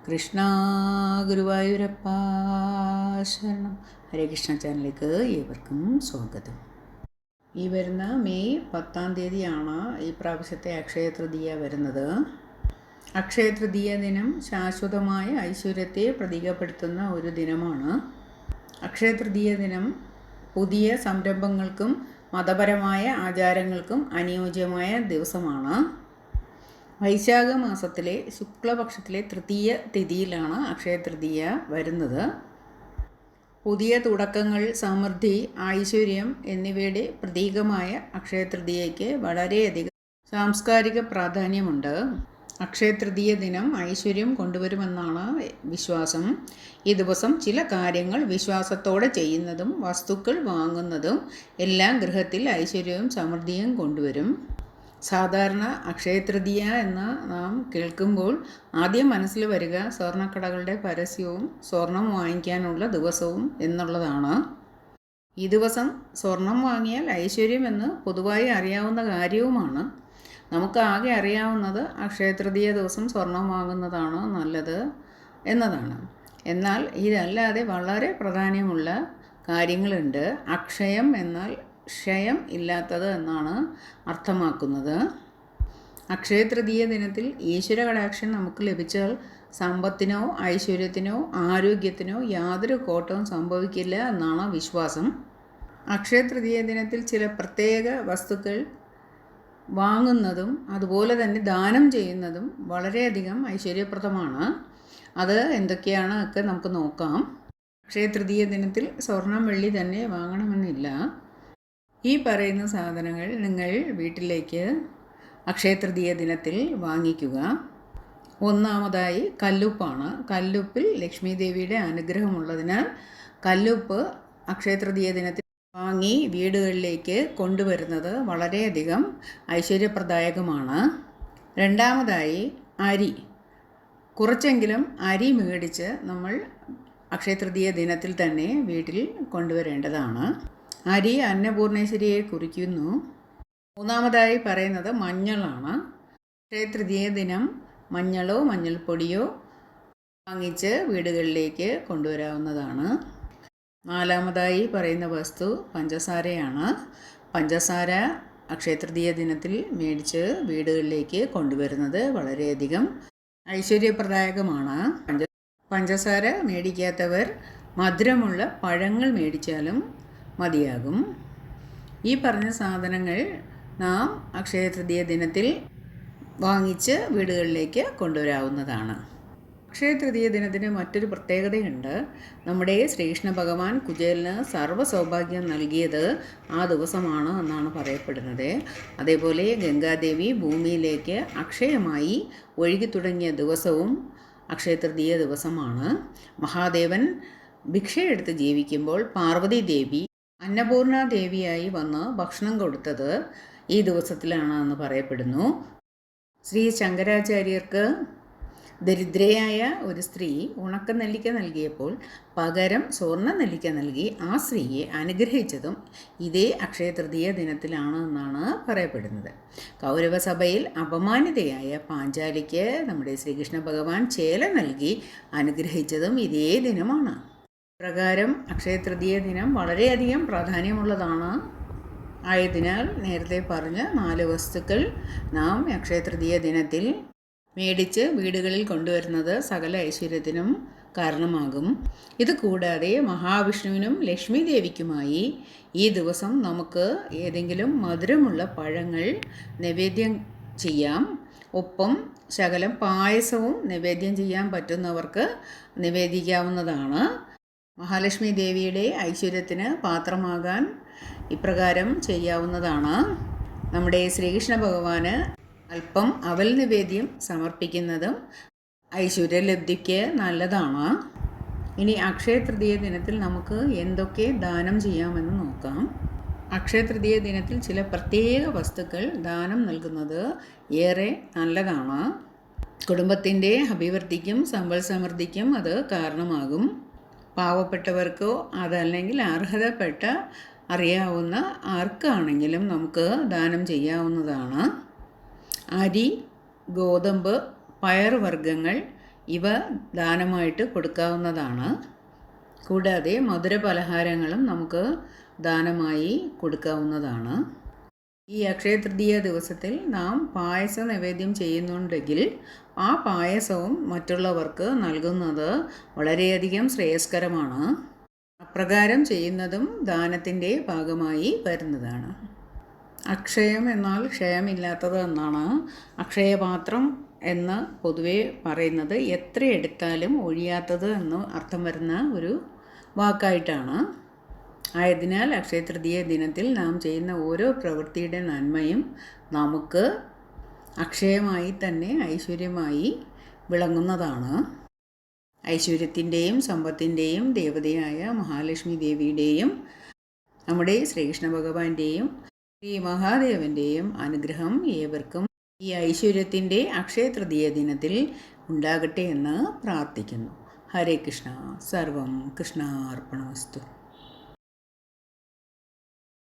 കൃഷ്ണ ഗുരുവായൂരപ്പ ശരണം. ഹരേ കൃഷ്ണ ചാനലിലേക്ക് ഏവർക്കും സ്വാഗതം. ഈ വരുന്ന മെയ് 10 ഈ പ്രാവശ്യത്തെ അക്ഷയ തൃതീയ വരുന്നത്. അക്ഷയ തൃതീയ ദിനം ശാശ്വതമായ ഐശ്വര്യത്തെ പ്രതീകപ്പെടുത്തുന്ന ഒരു ദിനമാണ്. അക്ഷയ തൃതീയ ദിനം പുതിയ സംരംഭങ്ങൾക്കും മതപരമായ ആചാരങ്ങൾക്കും അനുയോജ്യമായ ദിവസമാണ്. വൈശാഖ മാസത്തിലെ ശുക്ലപക്ഷത്തിലെ തൃതീയ തിഥിയിലാണ് അക്ഷയ തൃതീയ വരുന്നത്. പുതിയ തുടക്കങ്ങൾ, സമൃദ്ധി, ഐശ്വര്യം എന്നിവയുടെ പ്രതീകമായ അക്ഷയ തൃതീയയ്ക്ക് വളരെയധികം സാംസ്കാരിക പ്രാധാന്യമുണ്ട്. അക്ഷയ തൃതീയ ദിനം ഐശ്വര്യം കൊണ്ടുവരുമെന്നാണ് വിശ്വാസം. ഈ ദിവസം ചില കാര്യങ്ങൾ വിശ്വാസത്തോടെ ചെയ്യുന്നതും വസ്തുക്കൾ വാങ്ങുന്നതും എല്ലാം ഗൃഹത്തിൽ ഐശ്വര്യവും സമൃദ്ധിയും കൊണ്ടുവരും. സാധാരണ അക്ഷയ തൃതീയ എന്ന് നാം കേൾക്കുമ്പോൾ ആദ്യം മനസ്സിൽ വരിക സ്വർണ്ണക്കടകളുടെ പരസ്യവും സ്വർണം വാങ്ങിക്കാനുള്ള ദിവസവും എന്നുള്ളതാണ്. ഈ ദിവസം സ്വർണം വാങ്ങിയാൽ ഐശ്വര്യമെന്ന് പൊതുവായി അറിയാവുന്ന കാര്യവുമാണ്. നമുക്ക് ആകെ അറിയാവുന്നത് അക്ഷയ തൃതീയ ദിവസം സ്വർണം വാങ്ങുന്നതാണ് നല്ലത് എന്നതാണ്. എന്നാൽ ഇതല്ലാതെ വളരെ പ്രാധാന്യമുള്ള കാര്യങ്ങളുണ്ട്. അക്ഷയം എന്നാൽ ക്ഷയം ഇല്ലാത്തത് എന്നാണ് അർത്ഥമാക്കുന്നത്. അക്ഷയ തൃതീയ ദിനത്തിൽ ഈശ്വര കടാക്ഷം നമുക്ക് ലഭിച്ചാൽ സമ്പത്തിനോ ഐശ്വര്യത്തിനോ ആരോഗ്യത്തിനോ യാതൊരു കോട്ടവും സംഭവിക്കില്ല എന്നാണ് വിശ്വാസം. അക്ഷയ തൃതീയ ദിനത്തിൽ ചില പ്രത്യേക വസ്തുക്കൾ വാങ്ങുന്നതും അതുപോലെ തന്നെ ദാനം ചെയ്യുന്നതും വളരെയധികം ഐശ്വര്യപ്രദമാണ്. അത് എന്തൊക്കെയാണ് ഒക്കെ നമുക്ക് നോക്കാം. അക്ഷയ തൃതീയ ദിനത്തിൽ സ്വർണം വെള്ളി തന്നെ വാങ്ങണമെന്നില്ല. ഈ പറയുന്ന സാധനങ്ങൾ നിങ്ങൾ വീട്ടിലേക്ക് അക്ഷയ തൃതീയ ദിനത്തിൽ വാങ്ങിക്കുക. ഒന്നാമതായി കല്ലുപ്പാണ്. കല്ലുപ്പിൽ ലക്ഷ്മി ദേവിയുടെ അനുഗ്രഹമുള്ളതിനാൽ കല്ലുപ്പ് അക്ഷയ തൃതീയ ദിനത്തിൽ വാങ്ങി വീടുകളിലേക്ക് കൊണ്ടുവരുന്നത് വളരെയധികം ഐശ്വര്യപ്രദായകമാണ്. രണ്ടാമതായി അരി. കുറച്ചെങ്കിലും അരി മേടിച്ച് നമ്മൾ അക്ഷയ തൃതീയ ദിനത്തിൽ തന്നെ വീട്ടിൽ കൊണ്ടുവരേണ്ടതാണ്. അരി അന്നപൂർണേശ്വരിയെ കുറിക്കുന്നു. മൂന്നാമതായി പറയുന്നത് മഞ്ഞളാണ്. അക്ഷയ തൃതീയ ദിനം മഞ്ഞളോ മഞ്ഞൾപ്പൊടിയോ വാങ്ങിച്ച് വീടുകളിലേക്ക് കൊണ്ടുവരാവുന്നതാണ്. നാലാമതായി പറയുന്ന വസ്തു പഞ്ചസാരയാണ്. പഞ്ചസാര അക്ഷയ തൃതീയ ദിനത്തിൽ മേടിച്ച് വീടുകളിലേക്ക് കൊണ്ടുവരുന്നത് വളരെയധികം ഐശ്വര്യപ്രദായകമാണ്. പഞ്ചസാര മേടിക്കാത്തവർ മധുരമുള്ള പഴങ്ങൾ മേടിച്ചാലും മതിയാകും. ഈ പറഞ്ഞ സാധനങ്ങൾ നാം അക്ഷയ തൃതീയ ദിനത്തിൽ വാങ്ങിച്ച് വീടുകളിലേക്ക് കൊണ്ടുവരാവുന്നതാണ്. അക്ഷയ തൃതീയ ദിനത്തിന് മറ്റൊരു പ്രത്യേകതയുണ്ട്. നമ്മുടെ ശ്രീകൃഷ്ണ ഭഗവാൻ കുചേലന് സർവ്വ സൗഭാഗ്യം നൽകിയത് ആ ദിവസമാണ് എന്നാണ് പറയപ്പെടുന്നത്. അതേപോലെ ഗംഗാദേവി ഭൂമിയിലേക്ക് അക്ഷയമായി ഒഴുകി തുടങ്ങിയ ദിവസവും അക്ഷയ തൃതീയ ദിവസമാണ്. മഹാദേവൻ ഭിക്ഷയെടുത്ത് ജീവിക്കുമ്പോൾ പാർവതി ദേവി അന്നപൂർണ ദേവിയായി വന്ന് ഭക്ഷണം കൊടുത്തത് ഈ ദിവസത്തിലാണ് എന്ന് പറയപ്പെടുന്നു. ശ്രീ ശങ്കരാചാര്യർക്ക് ദരിദ്രയായ ഒരു സ്ത്രീ ഉണക്ക നെല്ലിക്ക നൽകിയപ്പോൾ പകരം സ്വർണ്ണ നെല്ലിക്ക നൽകി ആ സ്ത്രീയെ അനുഗ്രഹിച്ചതും ഇതേ അക്ഷയ തൃതീയ ദിനത്തിലാണ് എന്നാണ് പറയപ്പെടുന്നത്. കൗരവസഭയിൽ അപമാനിതയായ പാഞ്ചാലിക്ക് നമ്മുടെ ശ്രീകൃഷ്ണ ഭഗവാൻ ചേല നൽകി അനുഗ്രഹിച്ചതും ഇതേ ദിനമാണ്. പ്രകാരം അക്ഷയ തൃതീയ ദിനം വളരെയധികം പ്രാധാന്യമുള്ളതാണ്. ആയതിനാൽ നേരത്തെ പറഞ്ഞ 4 വസ്തുക്കൾ നാം അക്ഷയ തൃതീയ ദിനത്തിൽ മേടിച്ച് വീടുകളിൽ കൊണ്ടുവരുന്നത് സകല ഐശ്വര്യത്തിനും കാരണമാകും. ഇത് കൂടാതെ മഹാവിഷ്ണുവിനും ലക്ഷ്മി ദേവിക്കുമായി ഈ ദിവസം നമുക്ക് ഏതെങ്കിലും മധുരമുള്ള പഴങ്ങൾ നിവേദ്യം ചെയ്യാം. ഒപ്പം ശകലം പായസവും നിവേദ്യം ചെയ്യാൻ പറ്റുന്നവർക്ക് നിവേദിക്കാവുന്നതാണ്. മഹാലക്ഷ്മി ദേവിയുടെ ഐശ്വര്യത്തിന് പാത്രമാകാൻ ഇപ്രകാരം ചെയ്യാവുന്നതാണ്. നമ്മുടെ ശ്രീകൃഷ്ണ ഭഗവാന് അല്പം അവൽ നിവേദ്യം സമർപ്പിക്കുന്നതും ഐശ്വര്യലബ്ധിക്ക് നല്ലതാണ്. ഇനി അക്ഷയ തൃതീയ ദിനത്തിൽ നമുക്ക് എന്തൊക്കെ ദാനം ചെയ്യാമെന്ന് നോക്കാം. അക്ഷയ തൃതീയ ദിനത്തിൽ ചില പ്രത്യേക വസ്തുക്കൾ ദാനം നൽകുന്നത് ഏറെ നല്ലതാണ്. കുടുംബത്തിൻ്റെ അഭിവൃദ്ധിക്കും സമ്പൽ സമൃദ്ധിക്കും അത് കാരണമാകും. പാവപ്പെട്ടവർക്കോ അതല്ലെങ്കിൽ അർഹതപ്പെട്ട അറിയാവുന്ന ആർക്കാണെങ്കിലും നമുക്ക് ദാനം ചെയ്യാവുന്നതാണ്. അരി, ഗോതമ്പ്, പയറുവർഗ്ഗങ്ങൾ ഇവ ദാനമായിട്ട് കൊടുക്കാവുന്നതാണ്. കൂടാതെ മധുര പലഹാരങ്ങളും നമുക്ക് ദാനമായി കൊടുക്കാവുന്നതാണ്. ഈ അക്ഷയ തൃതീയ ദിവസത്തിൽ നാം പായസ നൈവേദ്യം ചെയ്യുന്നുണ്ടെങ്കിൽ ആ പായസവും മറ്റുള്ളവർക്ക് നൽകുന്നത് വളരെയധികം ശ്രേയസ്കരമാണ്. അപ്രകാരം ചെയ്യുന്നതും ദാനത്തിൻ്റെ ഭാഗമായി വരുന്നതാണ്. അക്ഷയം എന്നാൽ ക്ഷയമില്ലാത്തത് എന്നാണ്. അക്ഷയപാത്രം എന്ന് പൊതുവെ പറയുന്നത് എത്ര എടുത്താലും ഒഴിയാത്തത് എന്ന് അർത്ഥം വരുന്ന ഒരു വാക്കായിട്ടാണ്. ആയതിനാൽ അക്ഷയ തൃതീയ ദിനത്തിൽ നാം ചെയ്യുന്ന ഓരോ പ്രവൃത്തിയുടെ നന്മയും നമുക്ക് അക്ഷയമായി തന്നെ ഐശ്വര്യമായി വിളങ്ങുന്നതാണ്. ഐശ്വര്യത്തിൻ്റെയും സമ്പത്തിൻ്റെയും ദേവതയായ മഹാലക്ഷ്മി ദേവിയുടെയും നമ്മുടെ ശ്രീകൃഷ്ണ ഭഗവാന്റെയും ശ്രീ മഹാദേവൻ്റെയും അനുഗ്രഹം ഏവർക്കും ഈ ഐശ്വര്യത്തിൻ്റെ അക്ഷയ തൃതീയ ദിനത്തിൽ ഉണ്ടാകട്ടെ എന്ന് പ്രാർത്ഥിക്കുന്നു. ഹരേ കൃഷ്ണ. സർവം കൃഷ്ണാർപ്പണമസ്തു.